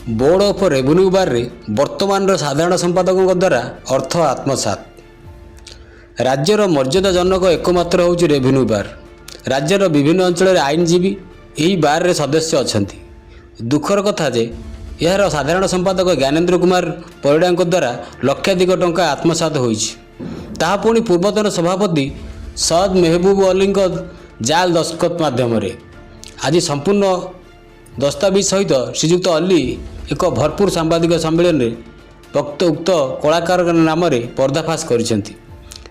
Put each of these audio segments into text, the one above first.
Board of revenue बार रे वर्तमान साधारण संपादकों द्वारा अर्थ आत्मसात। राज्यर मर्यादाजनक एकमात्र हूँ रेवेन्यू बार। राज्यर विभिन्न अंचल आईनजीवी यही बार रे सदस्य अच्छा। दुखर कथा जे यार साधारण संपादक ज्ञानेन्द्र कुमार परिड़ा द्वारा लक्षाधिक टंका आत्मसात होइछि। ताहा पुणी पूर्वतन सभापति सद मेहबूब अली जाल दस्तखत माध्यम आज संपूर्ण दस्तावेज सहित श्रीजुक्त अली एक भरपूर सांबादिक सम्मेलन में उक्त कलाकार नाम पर्दाफाश करिसेंति।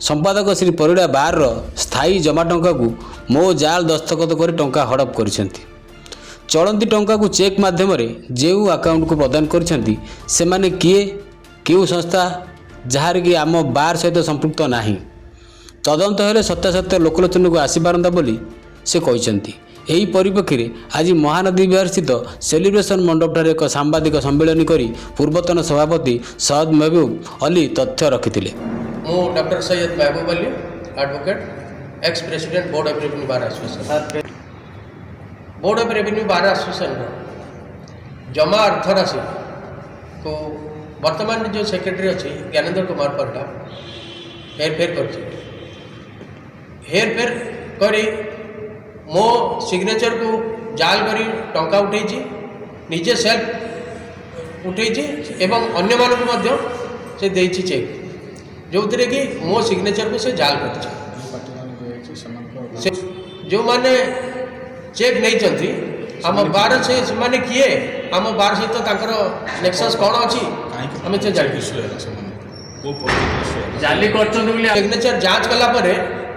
संपादक श्री परिड़ा बार स्थायी जमा टंका को मो जाल दस्तखत कर टंका हड़प करिसेंति। चलती टंका को चेक माध्यम जो अकाउंट को प्रदान करिसेंति सेमाने किए केउ संस्था जहार कि आम बार सहित संपृक्त नाही। तदंत हेले सत्यासत्य लोकलोचन को आसीपारंता बोली से कहते। यही परिप्रेक्षी में आज महानदी विहार स्थित सेलिब्रेशन मंडप ठारे एक सांबादिक सम्मेलन करी पूर्वतन सभापति सद महबूब अली तथ्य रखिथिले। मो doctor Syed Mehboob Ali advocate ex president board of revenue bar association. Board of revenue bar association जमा अर्थ राशि को वर्तमान जो सेक्रेटरी अच्छी ज्ञानेन्द्र कुमार परिड़ा हेरफेर कर मो सिग्नेचर को जाल करी टंका उठे निजे सेल्फ उठे एवं अन्य मानक मध्य से देइछि चेक जो थे कि मो सिग्नेचर को से जाल कर जो माने चेक नहीं चलती आम बार से माने किए आम बार सहित ताकर नेक्सस कौन अच्छी आम से जाली सिग्नेचर जांच कला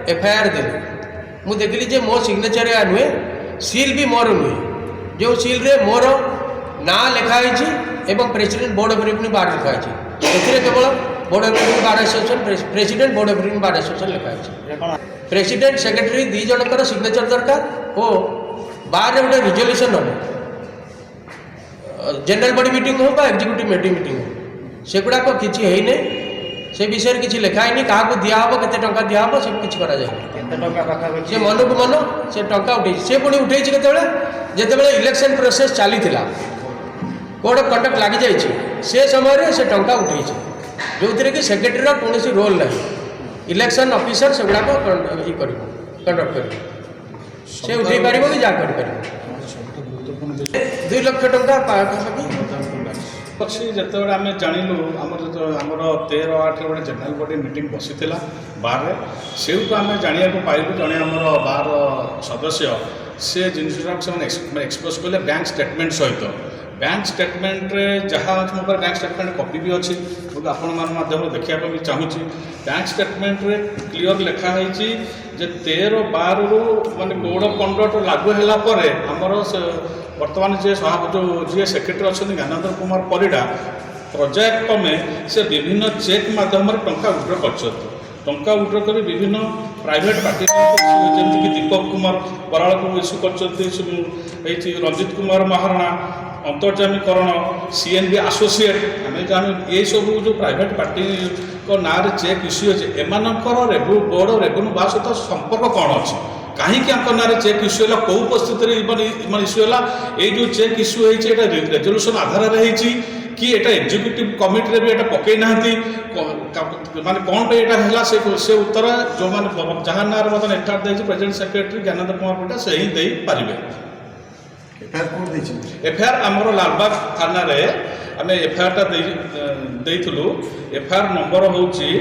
एफआईआर देली मु देखली जे मो सिग्नेचर या नुहे सील भी मोर नुहे जो सील रे मोर ना लिखाई एवं प्रेसिडेंट बोर्ड ऑफ रेवेन्यू बार लिखाई केवल board of revenue bar association president board of revenue bar association लिखाई। प्रेसिडेंट सेक्रेटरी दी जनकर सिग्नेचर दरकार और बार रे गोटे रिजोल्यूशन हम जनरल बॉडी मीटिंग हो एग्जीक्यूटिव मीटिंग हो सेगुड़ाक किसी है नहीं से विषय किसी लिखाई नहीं क्या दिहब के टंका दिहब से किसी करा से मन को मन से टंका उठे से पुणी उठे जिते इलेक्शन प्रोसेस चली कोड ऑफ कंडक्ट लगी जाए से समय से टंका उठे जो थे कि सेक्रेटरी कौन रोल ना इलेक्शन ऑफिसर से गुड़ाक कंडक्ट कर उठे पार कि जहाँ कर 2 लाख टंका पाखापाखि पक्षी जितेबाला आम जानलु आमर 13/8 गोटे जनरल बॉडी मीटिंग बसी बार से आम जाना पाइलु जड़े आमर बार सदस्य से जिनसा एक्सप्रेस कले बैंक स्टेटमेंट सहित बैंक स्टेटमेंट जहाँ मो बैंक स्टेटमेंट कॉपी भी अच्छी आपण माध्यम देखा भी चाहूँगी। बैंक स्टेटमेंट क्लीयर लिखाई जे 13/12 रु माने कोड ऑफ कंडक्ट लागू है आमर वर्तमान जे जो जी सेक्रेटरी अच्छा ज्ञानेन्द्र कुमार परिड़ा प्रोजेक्ट में से विभिन्न चेक माध्यम टंका विड्र कर टंका विड्र कर विभिन्न प्राइवेट पार्टी जमीक दीपक कुमार बराल को इश्यू कर रंजित कुमार महाराणा अंतर्जामीकरण सीएनबी एसोसिएट आम जानू ये सब जो प्राइवेट पार्टी को ना चेक इश्यू अच्छे एमानकर बोर्ड रेवेन्यू बार सहित संपर्क कौन अच्छी कहीं ना चेक इश्यू है कौ उपस्थित इश्यू है ये जो चेक इश्यू है रेजोल्यूशन आधार कि एटा एग्जीक्यूटिव कमिटी भी एटा पकई ना माने कौन पे एटा हला से उत्तर जो माने जहाँ ना बर्तमान एफआईआर देछि प्रेसिडेंट सेक्रेटरी ज्ञानेन्द्र कुमार परिड़ा से ही दे पारिबे। एफआईआर आमर लालबाग थाना रे आम एफआईआर देइथुलु एफआईआर नंबर होउची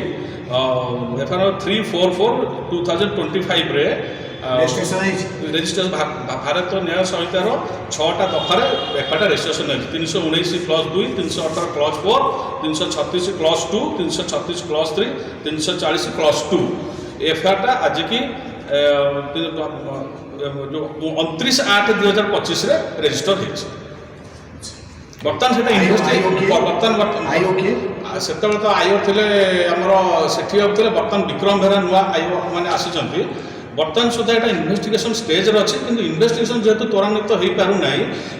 एफआईआर 344/2025 रे रजिस्ट्रेशन भारत न्याय संहितार 6टा दफार एफआईआर रजिस्ट्रेशन है 319+2 318+4 336+2 336+3 340+2 एफआईआर आज की जो 29/8/2025 रजिस्टर हो बर्तमान से से तो आयो थे आमर से बर्तमान विक्रम बेहरा नुआ आयो मैंने आसी बर्तमान सुधा यहाँ इन्वेस्टिगेशन स्टेज अच्छे कि इन्वेस्टिगेशन जेहेतु त्वरान्वित हो पारना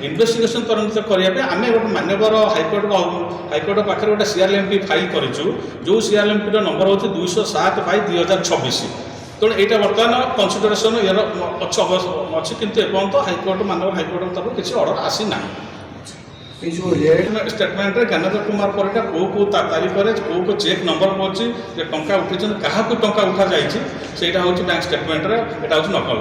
इन्वेस्टिगेशन त्वरान्वित करने आम गोटे मान्यवर हाइकोर्ट पाखे गोटे सीआरएमपी फाइल करूँ जो सीआरएमपी नंबर हूँ 207/2026 तेणु यहाँ बर्तमान कनसिडरेसन यार अच्छी कि एपर्त हाइकोर्ट मानव हाइकोर्ट तरफ किसी अर्डर आसी ना। এই ଯେଉଁ ରେଟ୍ ଷ୍ଟେଟମେଣ୍ଟରେ ଜ୍ଞାନେନ୍ଦ୍ର କୁମାର ପରିଡ଼ା କେଉଁ ତାରିଖରେ କେଉଁ ଚେକ୍ ନମ୍ବର ଅଛି ଯେ ଟଙ୍କା ଉଠେଇଛନ୍ତି କାହାକୁ ଟଙ୍କା ଉଠାଯାଇଛି ସେଇଟା ହେଉଛି ବ୍ୟାଙ୍କ ଷ୍ଟେଟମେଣ୍ଟରେ, ଏଇଟା ହେଉଛି ନକଲ।